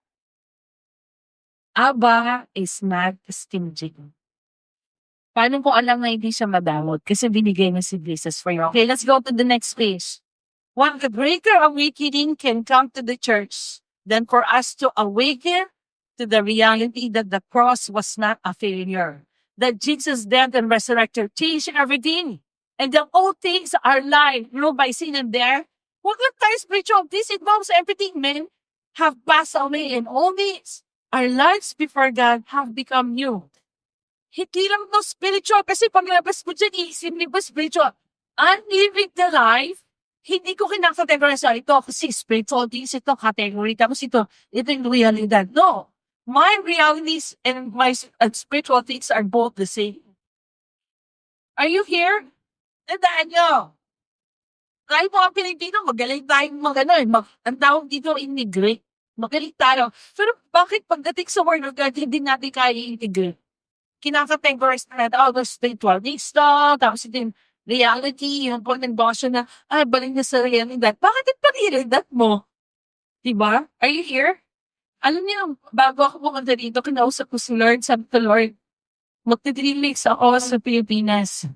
Abba is not stingy. Paano ko alam na hindi siya madamot? Kasi binigay na si Jesus for you. Okay, let's go to the next page. When the greater awakening can come to the church, then for us to awaken to the reality that the cross was not a failure. That Jesus' death and resurrection changed everything. And that all things are life, by sin and there. Huwag lang tayo spiritual. This involves everything, men have passed away and all these. Our lives before God have become new. Hindi lang no spiritual kasi paglabas mo dyan, iisipin mo spiritual. I'm living the life, hindi ko kinakategorize ito kasi spiritual things ito category, tapos ito yung realidad. No. My realities and my spiritual things are both the same. Are you here? Tandaan nyo. Kahit mga Pilipino, magaling tayong ang tawag dito, integrate. Magaling tayo. Pero bakit pagdating sa Word of God, hindi natin kaya i-integrate? Kinakategorize na natin, there's spiritual needs to, tapos ito yung reality, yung pag nag-bosyo na, balik na sa realidad. Bakit yung realidad mo? Diba? Are you here? Alam niyo, bago ako pumunta dito, kinausap ko si Lord, sabi ko, Lord, magti-3 weeks ako sa Pilipinas.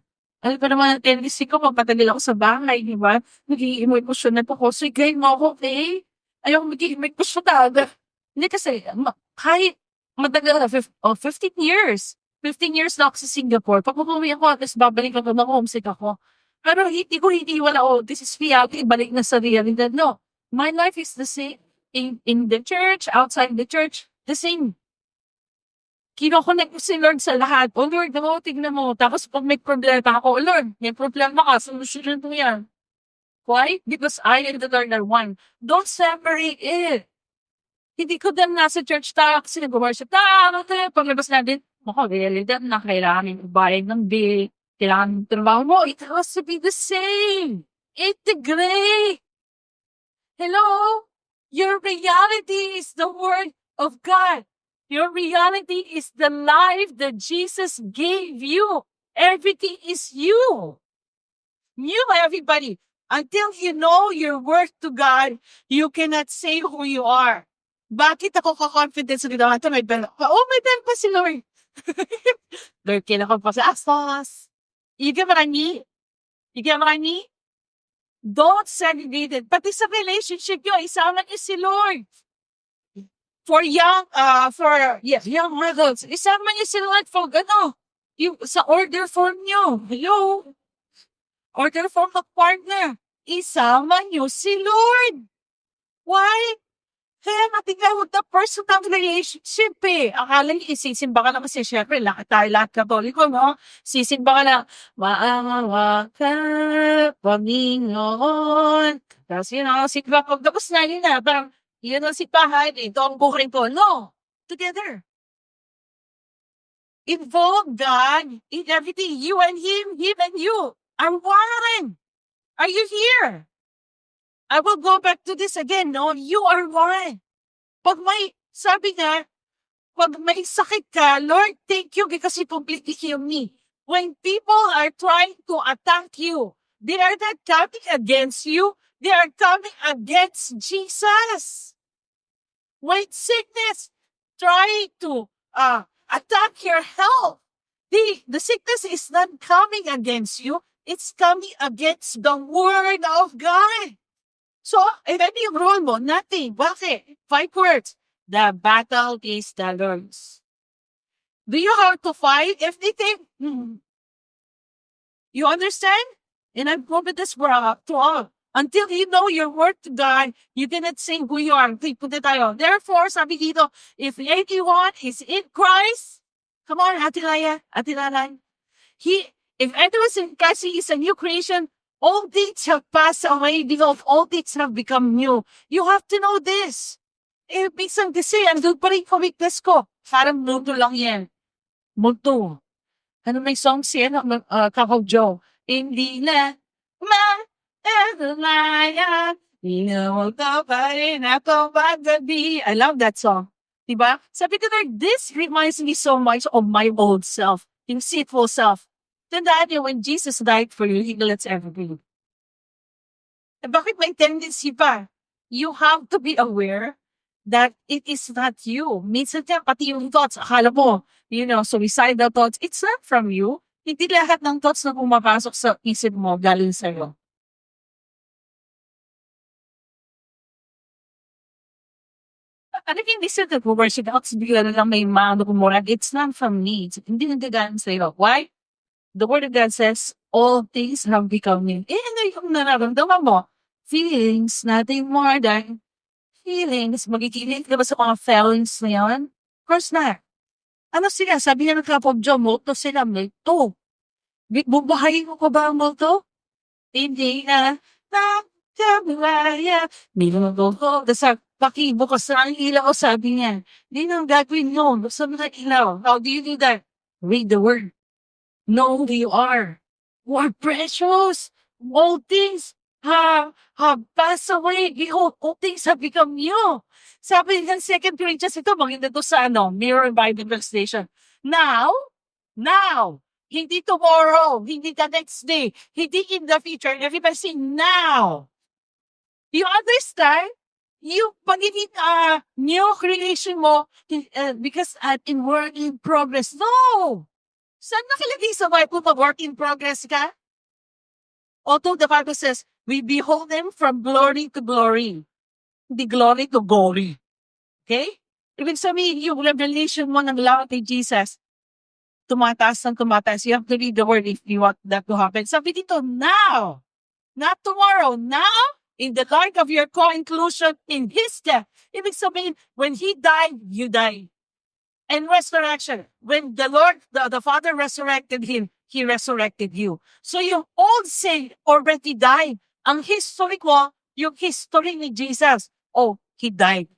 Alam pa naman, tendency ko, magpatagil ako sa bahay, diba? Nagiging emotional ako. So, guide mo ako, okay? Ayaw mag-i-make ko siya talaga. Hindi kasi, kahit matagal na, 15 years. 15 years na ako sa Singapore. Pag umuwi ako, tapos babalik ako, homesick ako. Pero hindi wala, this is reality, balik na sa realidad. No. My life is the same. In the church, outside the church, the same. Kino-connect ko si Lord sa lahat. Oh Lord, tignan mo. Tapos pag may problema ako, Lord, may problema ka, solusyon mo yan. Why? Because I and the Lord are one. Don't separate it. Hindi ko din nasa church tayo kasi nag-worship tayo. Paglabas natin, realidad na kailangan bayad ng bill. Kailangan trabaho mo. It has to be the same. Integrate. Hello? Your reality is the Word of God. Your reality is the life that Jesus gave you. Everything is you. You, everybody. Until you know your worth to God, you cannot say who you are. Bakit ako ka-confident sa ginawa ito? May bell pa si Lord. Lord, kailangan ko pa sa asas. You get what I mean? Don't segregate it. Pati sa relationship nyo, isama niyo si Lord. For young adults, isama niyo si Lord for sa order form nyo. Hello? Order form of partner. Isama niyo si Lord. Why? Kaya nga tinawag na personal relationship eh. Akala niyo isisimba ka na kasi syempre lahat Katoliko, no? Sisimba ka na, maawa ka, Panginoon. Tapos yun ang simba. Pagtapos na yun na, parang yun ang simbahan, ito ang buhay ko. No! Together. Involve God in everything. You and Him and you. I'm one. Are you here? I will go back to this again. No, you are one. Pag may, sabi nga, pag may sakit ka, Lord, thank you because you completely healed me. When people are trying to attack you, they are not coming against you. They are coming against Jesus. When sickness trying to attack your health, the sickness is not coming against you. It's coming against the Word of God. So, ano yung role mo? Nothing. Bakit? 5 words. The battle is the Lord's. Do you have to fight everything? You understand? And I've proven this to all. Until you know your word to God, you cannot say who you are. Punta tayo. Therefore, sabi dito, if anyone is in Christ, come on, Ate Laya, Ate Lalay. If anyone is in Christ, he is a new creation. All things have passed away, because all things have become new. You have to know this. Minsan kasi, andun pa rin weakness ko. Parang multo lang yan. Multo. Ano may song siya, Kakao Joe? Hindi na, ma-elalaya, inawag pa rin ako magabi. I love that song. Diba? Sabi ko na, this reminds me so much of my old self, yung sinful self. Then that when Jesus died for you, He lets everything. Bakit may tendency pa? You have to be aware that it is not you. Minsan yan, pati yung thoughts, akala mo, suicidal thoughts, it's not from you. Hindi lahat ng thoughts na pumapasok sa isip mo galing sa'yo. Ano yung listen to worship thoughts, bigla na lang may maano kumurag, it's not from me. Hindi nagagaling sa'yo. Why? The Word of God says, all things have become new. Ano yung nararamdaman mo? Feelings, nothing more than feelings. Magigiling ka ba sa mga feelings na yun? Of course not. Ano sila? Sabi niya ng Kapag Joe, multo sila, multo. Bubuhayin mo ko ba ang multo? Hindi na. Tapos pakibukas na ang ilaw, sabi niya. Hindi nang gagawin yun. Basta na ilaw. How do you do that? Read the Word. Know who you are. You are precious. All things have passed away. Behold, all things have become new. Sabi ng 2 Corinthians ito, maganda to sa Mirror Bible Translation. Now, hindi tomorrow, hindi the next day, hindi in the future. Everybody say now. You understand? Yung pagiging new creation mo, because in work in progress. No! Saan nakalagay sa Bible pag work in progress ka? Although the Bible says, we behold them from glory to glory. Hindi glory to glory. Okay? Ibig sabihin, yung revelation mo ng love kay Jesus, tumataas ng tumataas. You have to read the Word if you want that to happen. Sabi dito, now! Not tomorrow. Now, in the light of your co-inclusion in His death. Ibig sabihin, when He died, you died. And resurrection. When the Lord, the Father resurrected Him, He resurrected you. So yung old sin already died. Ang history ko, yung history ni Jesus. Oh, He died.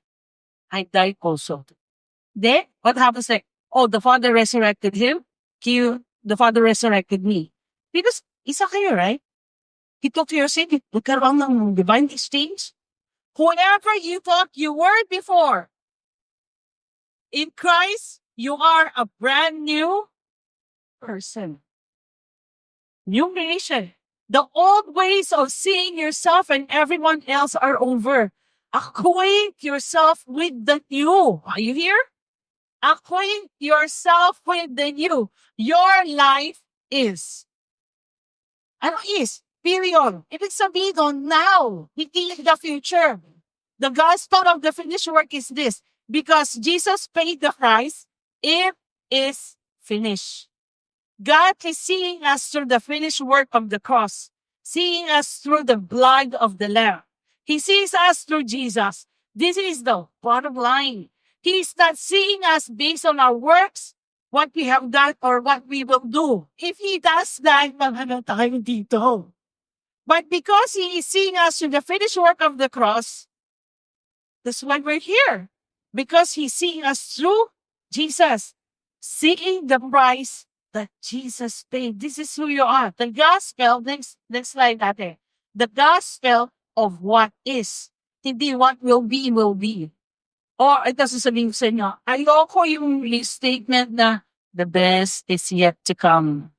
I died also. Then, what happens next? Oh, the Father resurrected Him. The Father resurrected me. Because, isa kayo, right? He took your sin. Nagkaroon ng divine exchange. Whoever you thought you were before, in Christ, you are a brand new person. New creation. The old ways of seeing yourself and everyone else are over. Acquaint yourself with the new. Are you here? Acquaint yourself with the new. Your life is. Ano is? Period. Ibig sabihin doon, now. Hindi in the future. The gospel of the finished work is this. Because Jesus paid the price, it is finished. God is seeing us through the finished work of the cross, seeing us through the blood of the Lamb. He sees us through Jesus. This is the bottom line. He is not seeing us based on our works, what we have done, or what we will do. If He does that, maghanap tayo dito. But because He is seeing us through the finished work of the cross, that's why we're here. Because He's seeing us through Jesus, seeing the price that Jesus paid. This is who you are. The gospel, next slide natin. The gospel of what is. Hindi what will be, will be. Or ito sasabihin ko sa inyo, ayoko yung statement na the best is yet to come.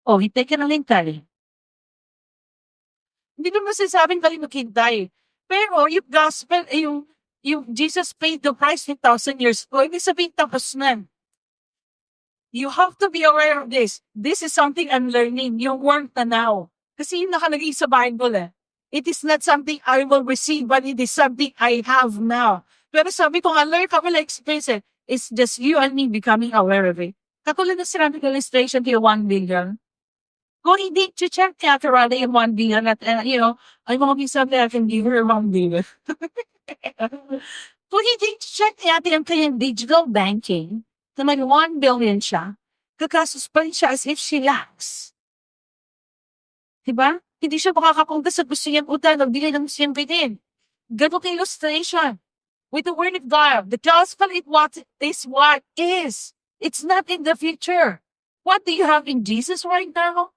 Oh, hintay ka na lang tayo. Hindi naman sasabing tayo maghintay. Pero yung gospel, yung Jesus paid the price 1,000 years ago, ibig sabihin tapos na. You have to be aware of this. This is something I'm learning, yung word na now. Kasi yung nakalagay sa Bible It is not something I will receive, but it is something I have now. Pero sabi ko nga, learn ka will experience it. It's just you and me becoming aware of it. Katulad ng sinabi ko illustration to yung 1 billion. Kung hindi check niya karali yung 1 billion at, ay mga sabi I can give her 1 billion. Kung hindi check niya yung kanyang digital banking, na may 1 billion siya, kakasus pa rin siya as if she lacks. Diba? Hindi siya makakapunta sa gusto niyang utang, nagbigay ng siyang binin. Ganun illustration. With the word of God, the gospel is what is. It's not in the future. What do you have in Jesus right now?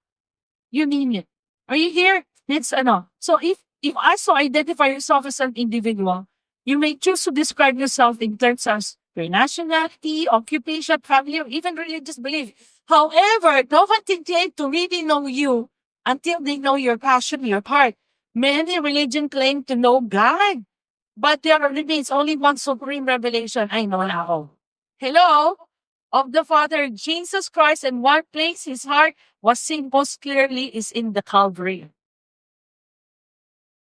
You mean it. Are you here? It's So if I so identify yourself as an individual, you may choose to describe yourself in terms of your nationality, occupation, family, or even religious belief. However, no one can claim to really know you until they know your passion, your heart. Many religions claim to know God, but there remains only one supreme revelation. I know now. Hello? Of the Father, Jesus Christ, and what place His heart was seen most clearly is in the Calvary.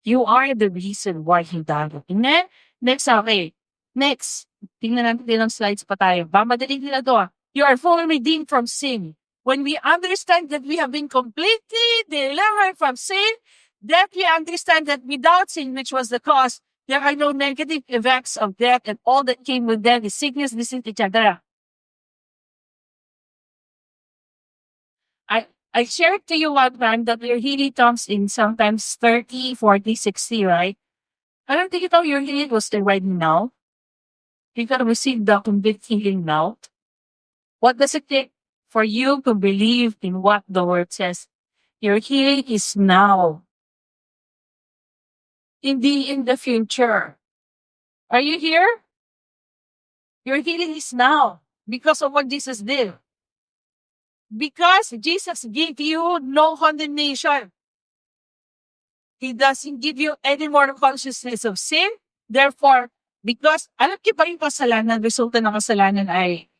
You are the reason why He died. Amen? Next, okay. Next. Tingnan natin ilang slides pa tayo. Madaling nila to. You are fully redeemed from sin. When we understand that we have been completely delivered from sin, that we understand that without sin, which was the cause, there are no negative effects of death, and all that came with death is sickness, disease, etc. I shared to you one time that your healing comes in sometimes 30, 40, 60, right? I don't think your healing was there right now. You can receive the complete healing now. What does it take for you to believe in what the word says? Your healing is now. Hindi in the future. Are you here? Your healing is now because of what Jesus did. Because Jesus gave you no condemnation. He doesn't give you any more consciousness of sin. Therefore, because, alam niyo ba yung kasalanan, resulta ng kasalanan ay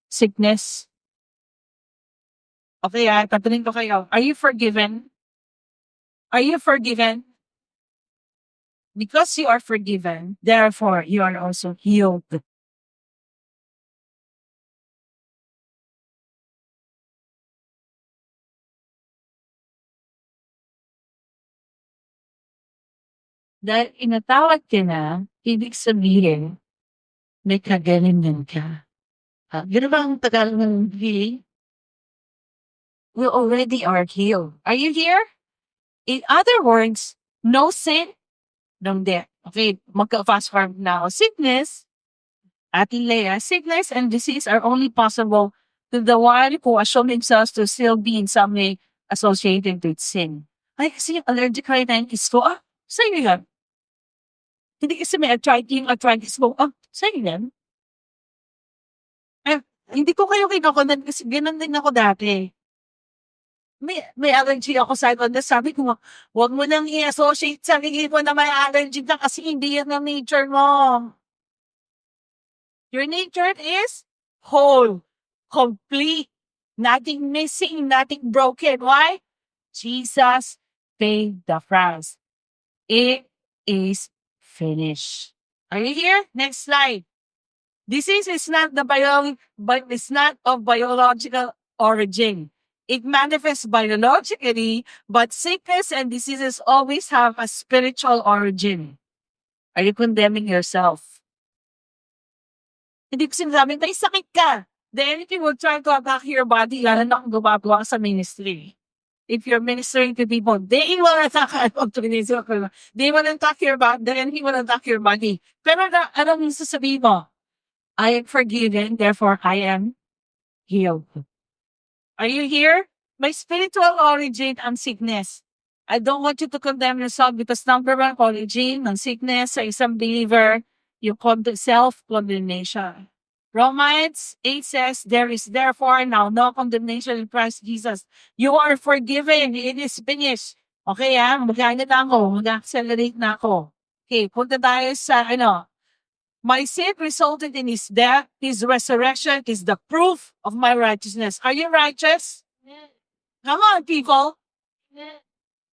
sickness? Okay, tatanungin ko kayo. Are you forgiven? Are you forgiven? Because you are forgiven, therefore, you are also healed. Dahil inatawag ka na, ibig sabihin, may kagalingan ka. Gano'n ba ang Tagalog ng healing? We already are healed. Are you here? In other words, no sin, no death. Okay, magka-fast forward na ako. Sickness, Ating Leia, sickness and disease are only possible to the one who assume themselves to still be in some way associated with sin. Ay, kasi yung allergic rhinitis ko, sa'yo yan. Hindi kasi may arthritis mo, sa'yo yan. Hindi ko kayo kinakunan kasi ganun din ako dati. May allergy ako sa iba. Sabi ko, huwag mo nang i-associate sa sarili mo na may allergy ka kasi hindi yan ang nature mo. Your nature is whole, complete, nothing missing, nothing broken. Why? Jesus paid the price. It is finished. Are you here? Next slide. Disease is not but it's not of biological origin. It manifests biologically, but sickness and diseases always have a spiritual origin. Are you condemning yourself? Hindi ko sinasabing, may sakit ka. The enemy will try to attack your body, lalo na kung gumagawa ka sa ministry. If you're ministering to people, they will attack they will attack your body, the enemy will attack your body. Pero anong sasabihin mo? I am forgiven, therefore I am healed. Are you here? May spiritual origin ang sickness. I don't want you to condemn yourself because number one origin ng sickness sa isang believer, yung self-condemnation. Romans 8 says, there is therefore now no condemnation in Christ Jesus. You are forgiven. It is finished. Okay, mag-ano na ako, mag-accelerate na ako. Okay, punta tayo sa, my sin resulted in His death. His resurrection is the proof of my righteousness. Are you righteous? Come on, people.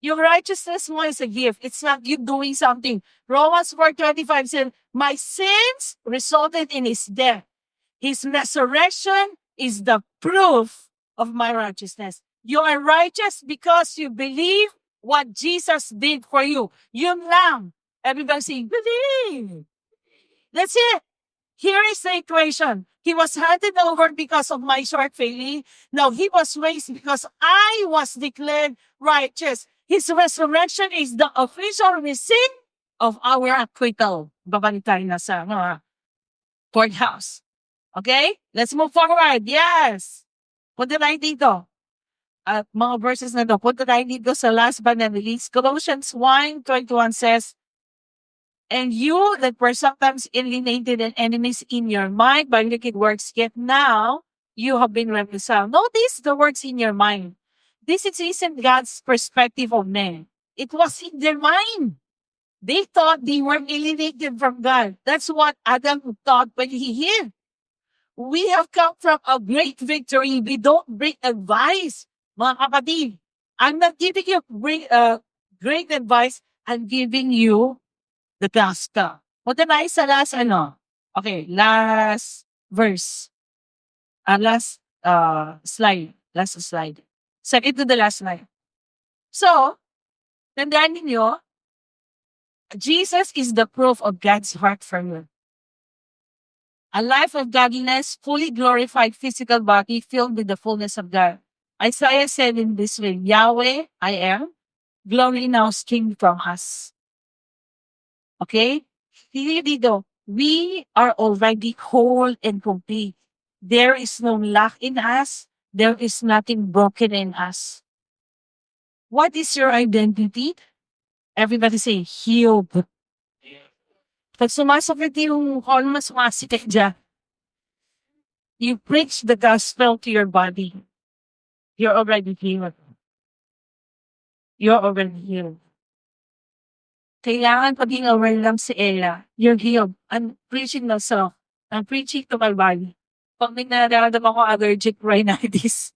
Your righteousness mo is a gift. It's not you doing something. Romans 4:25 said, my sins resulted in His death. His resurrection is the proof of my righteousness. You are righteous because you believe what Jesus did for you. Yun lang. Everybody say, believe. That's it. Here is the equation. He was handed over because of my short failing. Now he was raised because I was declared righteous. His resurrection is the official receipt of our acquittal. Babalik tayo na sa courthouse. Okay? Let's move forward. Yes. Punta tayo dito. At mga verses na to. Punta tayo dito sa last but not least. Colossians 1:21 says, and you that were sometimes alienated and enemies in your mind by wicked works, yet now you have been reconciled. Notice the words in your mind. This isn't God's perspective of men. It was in their mind. They thought they were alienated from God. That's what Adam thought when he healed. We have come from a great victory. We don't bring advice, mga kapatid. I'm not giving you great advice. I'm giving you the gospel. Punta tayo sa last last verse. Last slide. Last slide. Second to the last slide. So, tandaan ninyo, Jesus is the proof of God's heart for you. A life of godliness, fully glorified physical body filled with the fullness of God. Isaiah said in this way, Yahweh, I am, glory now stream from us. Okay? Dito, we are already whole and complete. There is no lack in us. There is nothing broken in us. What is your identity? Everybody say, healed. Pag sumasakit yung hormone, sumasikit dyan. You preach the gospel to your body. You're already healed. You're already healed. Kailangan paging aware lang si Ella. You're healed. I'm preaching myself. I'm preaching to my body. Pag may nararamdaman ko allergic rhinitis,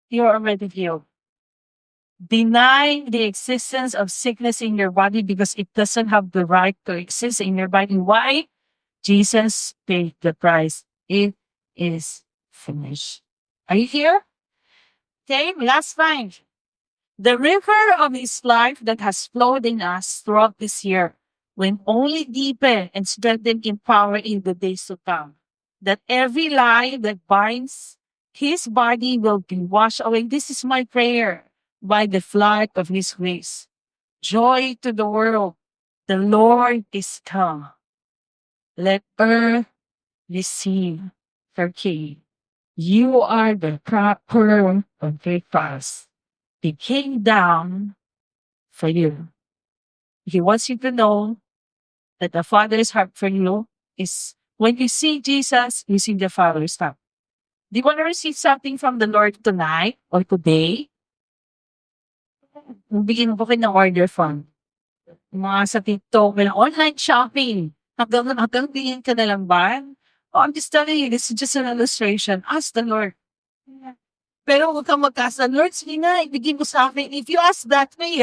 you're already healed. Deny the existence of sickness in your body because it doesn't have the right to exist in your body. Why? Jesus paid the price. It is finished. Are you here? Okay, last time. The river of His life that has flowed in us throughout this year will only deepen and strengthen in power in the days to come. That every lie that binds His body will be washed away. This is my prayer. By the flood of His grace. Joy to the world. The Lord is come. Let earth receive her King. You are the pearl of great price. He came down for you. He wants you to know that the Father's heart for you is when you see Jesus, you see the Father's heart. Do you want to receive something from the Lord tonight or today? Bigyan ko kayo ng order form. Mga sa TikTok, may online shopping. Hanggang bigyan ka na lang ba? Oh, I'm just telling you, this is just an illustration. Ask the Lord. Pero huwag kang mag-ask the Lord, sige na, ibigay mo sa akin. If you ask that way,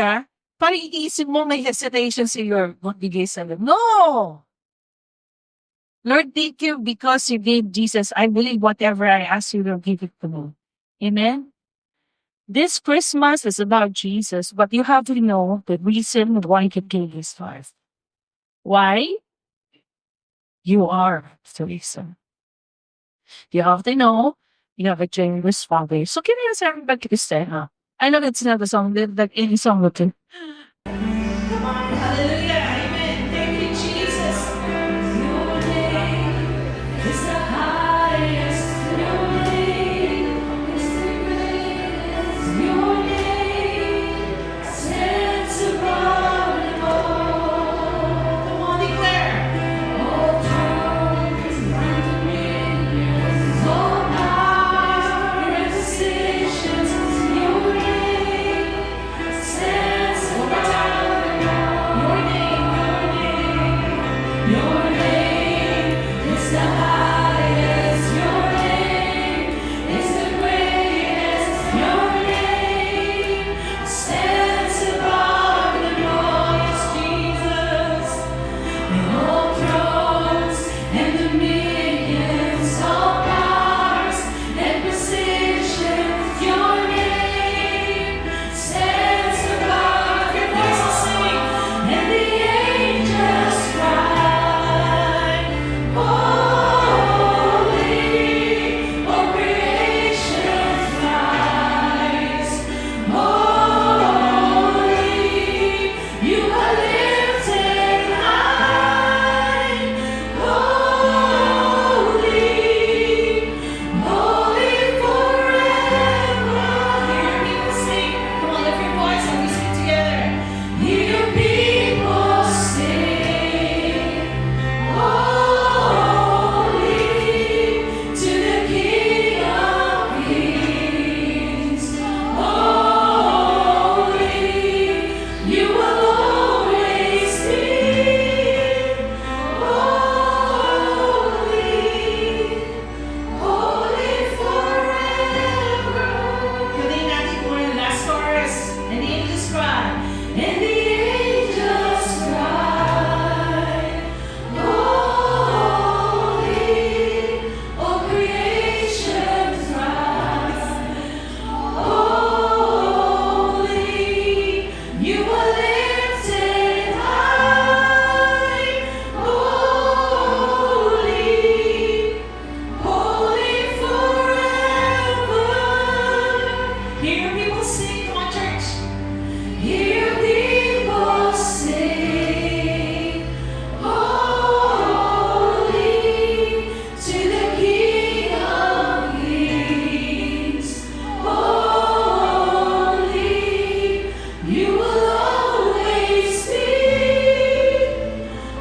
parang iisip mo may hesitation sa your magbigay sa Lord. No! Lord, thank you because you gave Jesus. I believe whatever I ask you will give it to me. Amen? This Christmas is about Jesus, but you have to know the reason why He gave His life. Why? You are the reason. You have to know you have a generous father. So can you say back Kristena? I know it's not a song that any song would do. Come on, hallelujah, amen. Thank you, Jesus. Your name is the highest. Your name is the greatest. Your name stands above them all. Come on, declare. All thrones and dominions, all power and positions. Your name stands above. Your name is the highest. Your name is the greatest. Your name stands above them all. Yes, Jesus. And all thrones and dominions, all powers and positions. Your name stands above. Your voice will sing, and the angels cry, holy. All creation cries, holy. You are lifted high, holy, holy forever. Hear people sing. Come on, lift your voice and we sing together. Hear people sing, holy to the King of Kings. Holy, you will always be. Holy forever. Galing natin po yung last chorus. And the angels cry. And the angels cry. Holy. All creation cries. Holy. You are lifted high. Holy. Holy forever. Hear people sing, come on, church. Hear people sing, holy to the King of Kings. Holy, you will always be.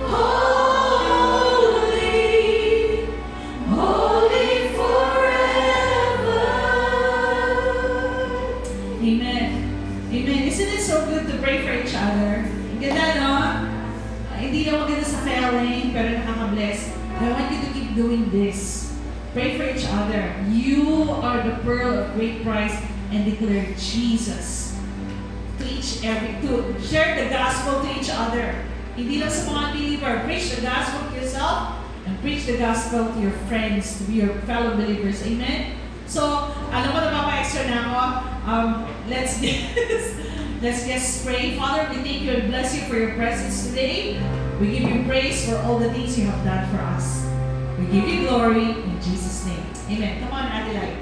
Holy, holy forever. Amen. Amen. Isn't it so good to pray for each other? Ang ganda, no? Hindi na maganda sa failing, pero nakaka-bless. I want you to keep doing this. Pray for each other. You are the pearl of great price and declare Jesus to share the gospel to each other. Hindi lang sa mga believer. Preach the gospel to yourself and preach the gospel to your friends, to your fellow believers. Amen? So, alam mo na extra na ako. Let's just pray. Father, we thank you and bless you for your presence today. We give you praise for all the things you have done for us. We give you glory in Jesus' name. Amen. Come on, Adelaide.